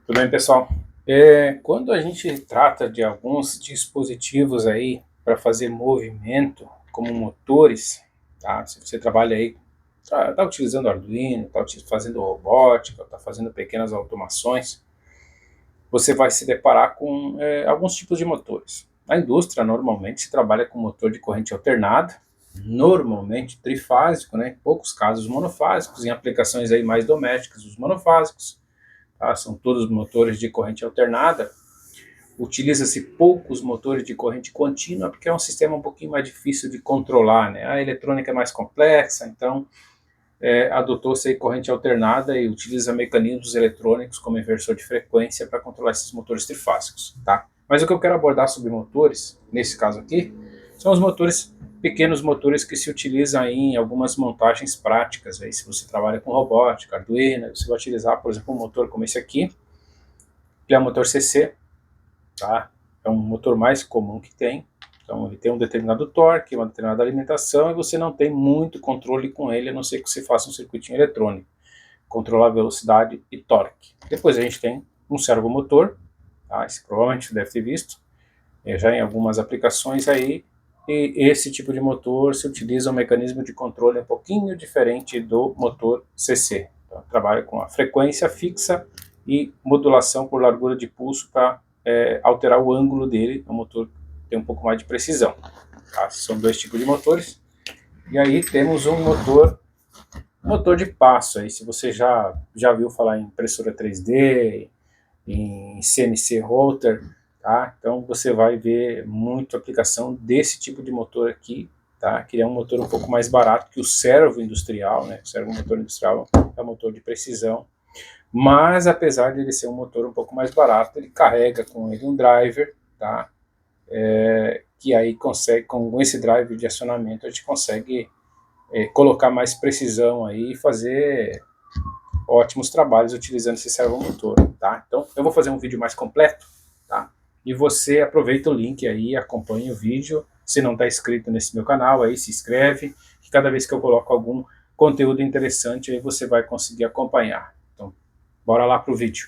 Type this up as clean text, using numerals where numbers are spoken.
Tudo bem, pessoal? Quando a gente trata de alguns dispositivos aí para fazer movimento, como motores, tá? Se você trabalha aí, tá utilizando Arduino, tá fazendo robótica, tá fazendo pequenas automações, você vai se deparar com alguns tipos de motores. Na indústria, normalmente, se trabalha com motor de corrente alternada, normalmente trifásico, né? Em poucos casos monofásicos, em aplicações aí mais domésticas, os monofásicos, tá? São todos motores de corrente alternada. Utiliza-se poucos motores de corrente contínua, porque é um sistema um pouquinho mais difícil de controlar, né? A eletrônica é mais complexa, então adotou-se corrente alternada e utiliza mecanismos eletrônicos como inversor de frequência para controlar esses motores trifásicos, tá? Mas o que eu quero abordar sobre motores, nesse caso aqui, são os motores, pequenos motores que se utilizam em algumas montagens práticas. Aí, se você trabalha com robótica, Arduino, você vai utilizar, por exemplo, um motor como esse aqui, que é um motor CC, tá? É um motor mais comum que tem. Então ele tem um determinado torque, uma determinada alimentação e você não tem muito controle com ele, a não ser que você faça um circuitinho eletrônico, controlar a velocidade e torque. Depois a gente tem um servomotor, tá? Esse provavelmente você deve ter visto, já em algumas aplicações aí, e esse tipo de motor se utiliza um mecanismo de controle um pouquinho diferente do motor CC. Então, trabalha com a frequência fixa e modulação por largura de pulso para alterar o ângulo dele. O motor tem um pouco mais de precisão. Tá? São dois tipos de motores. E aí temos um motor de passo. Aí, se você já viu falar em impressora 3D, em CNC router, tá? Então você vai ver muito aplicação desse tipo de motor aqui, tá? Que é um motor um pouco mais barato que o servo industrial, né? O servo motor industrial é um motor de precisão, mas apesar de ele ser um motor um pouco mais barato, ele carrega com ele um driver, tá? Que aí consegue, com esse driver de acionamento, a gente consegue colocar mais precisão aí e fazer ótimos trabalhos utilizando esse servomotor, tá? Então eu vou fazer um vídeo mais completo, tá? E você aproveita o link aí, acompanha o vídeo. Se não está inscrito nesse meu canal, aí se inscreve, que cada vez que eu coloco algum conteúdo interessante, aí você vai conseguir acompanhar. Então, bora lá pro vídeo.